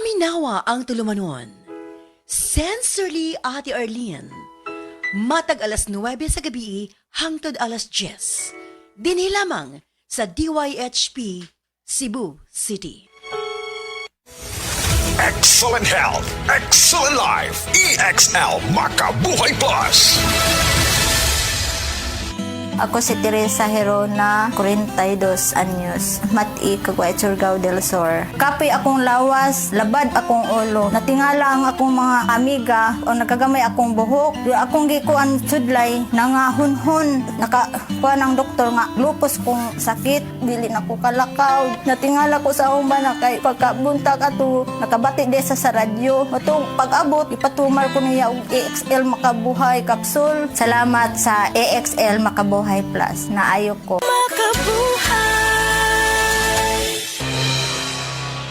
Paminawa ang tulumanon. Sensorily Ate Arlene. Matag alas 9 sa gabi hangtod alas 10. Dinhi lamang sa DYHP Cebu City. Excellent health, excellent life. EXL Makabuhay Plus. Ako si Teresa Herona, 42 anyos, Mati, Caguay, Surigao del Sur. Kapoy akong lawas, labad akong ulo. Natingala ang akong mga amiga o nagagamay akong buhok. Yung akong gikuan sudlay, nangahunhon. Nakakuha ng doktor nga, lupus kong sakit, dili na ko kalakaw. Natingala ko sa akong bana kay pagkabuntag ato, nakabati de sa radyo. Atong pag-abot, ipatumar ko niya og EXL Makabuhay Capsule. Salamat sa EXL Makabuhay Plus na ayok ko.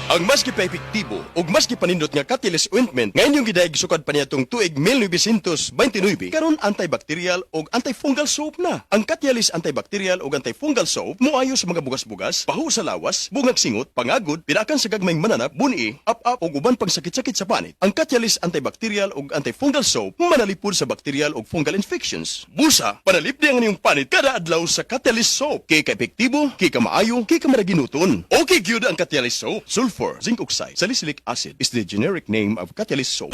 Ang mas gipa-epektibo ug mas gipanindot nga Catalyst Ointment ngayon yung gidayeg sukad pa niya tong tuig 1929 karon antibacterial ug antifungal soap na. Ang Catalyst antibacterial ug antifungal soap moayo sa mga bugas-bugas, pahu sa lawas, bungag singot, pangagod, pinakan sa gagmayng mananap, buni, up-up ug uban pang sakit-sakit sa panit. Ang Catalyst antibacterial ug antifungal soap manalipod sa bacterial ug fungal infections. Busa, panalipdi ang inyong panit kada adlaw sa Catalyst soap. Kay ka-epektibo, kay ka maayo, kay ka maraginuton. Okay gyud ang Catalyst soap. Sulfur, zinc oxide, salicylic acid is the generic name of Catalyst soap.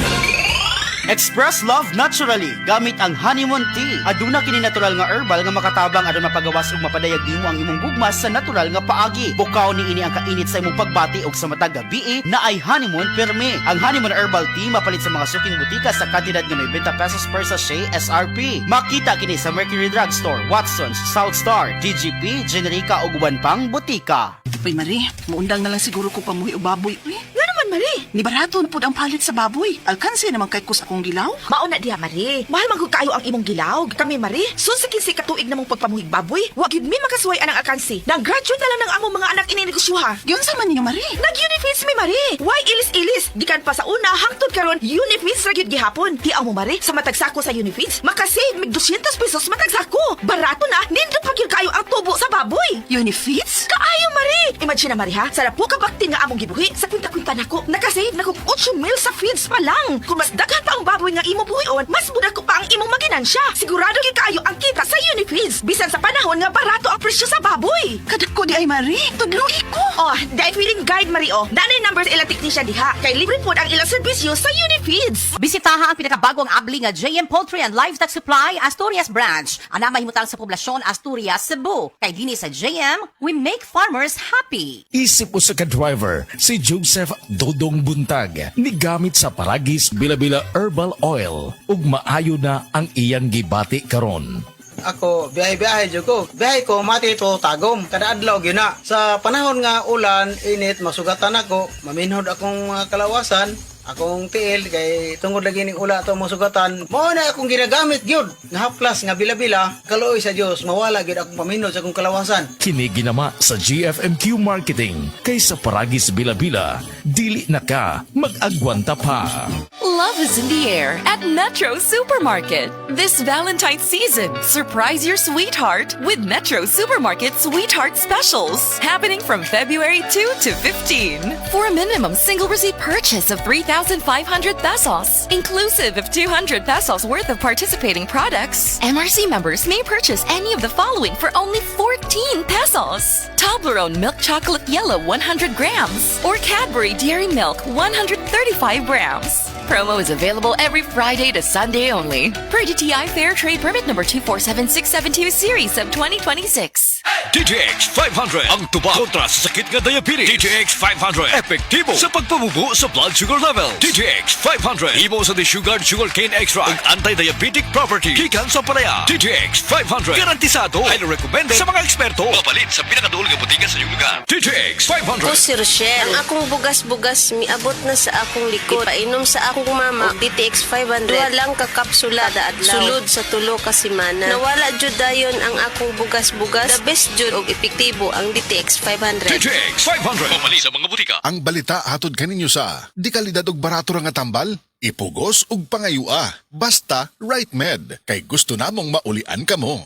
Express love naturally gamit ang honeymoon tea. Aduna kini natural nga herbal nga makatabang aron mapagawas ug mapadayag nimo ang imong gugmas sa natural nga paagi. Bukaw ni ini ang kainit sa imong pagbati ug sa matag gabi na ay honeymoon perme. Ang honeymoon herbal tea mapalit sa mga suking butika sa kantidad nga 90 pesos per sachet SRP. Makita kini sa Mercury Drug Store, Watson's, South Star, DGP, Generica ug uban pang butika. Uy, Marie, muundang na lang siguro ko pamuhi o baboy. Uy, nga naman, Marie. Ni barato na po ang palit sa baboy. Alkansi naman kay kus akong gilaw. Mauna diha, Marie. Mahal man kung kayo ang imong gilaw. Kami, Marie, sunsikin si katuig namong pagpamuhig baboy. Wag yun mi makasuway anang alkansi. Nag-graduate na lang ng among mga anak ininegosyoha. Yun sa man niyo, Marie. Nag-Unifeeds mi, Marie. Why ilis-ilis? Di kan pa sa una, hangtod karon Unifeeds ra gyud gihapon. Hiaw mo, Marie, sa matagsako sa Unifeeds, makasave mig 200 pesos matagsako. Barato na, nindot pa gyud kayo ang tubo sa baboy. Unifeeds? Kaayo, Marie! Imagine na, Marie, ha? Sarap po kabakti nga among gibuhi. Sa kwinta-kwinta nako, nakasave na kong 8 mil sa feeds pa lang. Kung mas daghan pa ang baboy nga imo buhion, mas muda ko pa ang imong maginansya. Sigurado gyud kaayo ang kita sa Unifeeds. Bisan sa panahon nga barato ang presyo sa baboy. Kadak ko di ay, Marie. Tudluhi ko. Oh, dahil feeling guide, Marie, oh. Nanay numbers ilang technician diha. Kay libre po ang ilang serbisyo sa Unifeeds. Bisitaha ang pinakabagong abli nga JM Poultry and Livestock Supply Asturias Branch. Ana mahimutang sa poblasyon Asturias, Cebu. Kay dinhi sa JM, we make farmers happy. Isip usa ka driver, si Joseph Dodong Buntag, nigamit sa Paragis Bila-Bila Herbal Oil, ug maayo na ang iyang gibati karon. Ako, biyahe-biyahe jud ko. Biyahe ko, mati ito tagom. Kada adlaw gina. Sa panahon nga ulan, init, masugatan ako. Maminhod akong kalawasan. Akong tiil kay tungod lagi ning ula to masugatan. Mao na akong ginagamit gyud. Nga haplas nga bila-bila, kaluoy sa Dios mawala gyud akong paminod sa akong kalawasan. Kini ginama sa GFMQ Marketing kay sa Paragis Bila-Bila, dili na ka mag-agwanta pa. Love is in the air at Metro Supermarket. This Valentine's season, surprise your sweetheart with Metro Supermarket Sweetheart Specials happening from February 2 to 15. For a minimum single receipt purchase of 3,500 pesos, inclusive of 200 pesos worth of participating products, MRC members may purchase any of the following for only 14 pesos. Toblerone Milk Chocolate Yellow 100 grams or Cadbury Dairy Milk 135 grams. Promo is available every Friday to Sunday only. Per DTI Fair Trade Permit number 247672 Series of 2026. DTX 500 ang tubag kontra sa sakit nga diabetes. DTX 500 epektibo sa pagpabubo sa blood sugar level. DTX 500 imo sa desugared sugarcane extract ug anti-diabetic property gikan sa palaya. DTX 500 garantisado highly recommended sa mga eksperto. Mapalit sa pinakaduol nga botiga sa iyong lugar. DTX 500. Ako si Rochelle. Ang akong bugas-bugas miabot na sa akong likod. Painom sa akong mama DTX 500. Duha lang ka kapsula daadlaw. Sulod sa tulo ka semana. Nawala jud dayon ang akong bugas-bugas. The best jud og epektibo ang DTX 500. DTX 500 mamali sa mga botika. Ang balita hatod kaninyo sa di kalidad og barato ra nga tambal, ipugos ug pangayua. Basta Right Med kay gusto namong maulian kamo.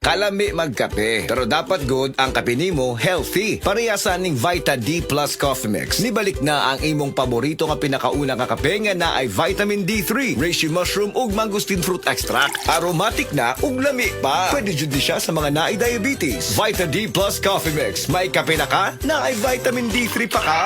Kalami magkape, pero dapat good ang kape nimo healthy. Parehasan ning Vita D Plus Coffee Mix. Nibalik na ang imong paborito nga pinakauna nga kape nga na ay vitamin D3, reishi mushroom ug mangosteen fruit extract. Aromatic na ug lami pa. Pwede jud siya sa mga naay diabetes. Vita D Plus Coffee Mix. May kape na ka, na ay vitamin D3 pa ka.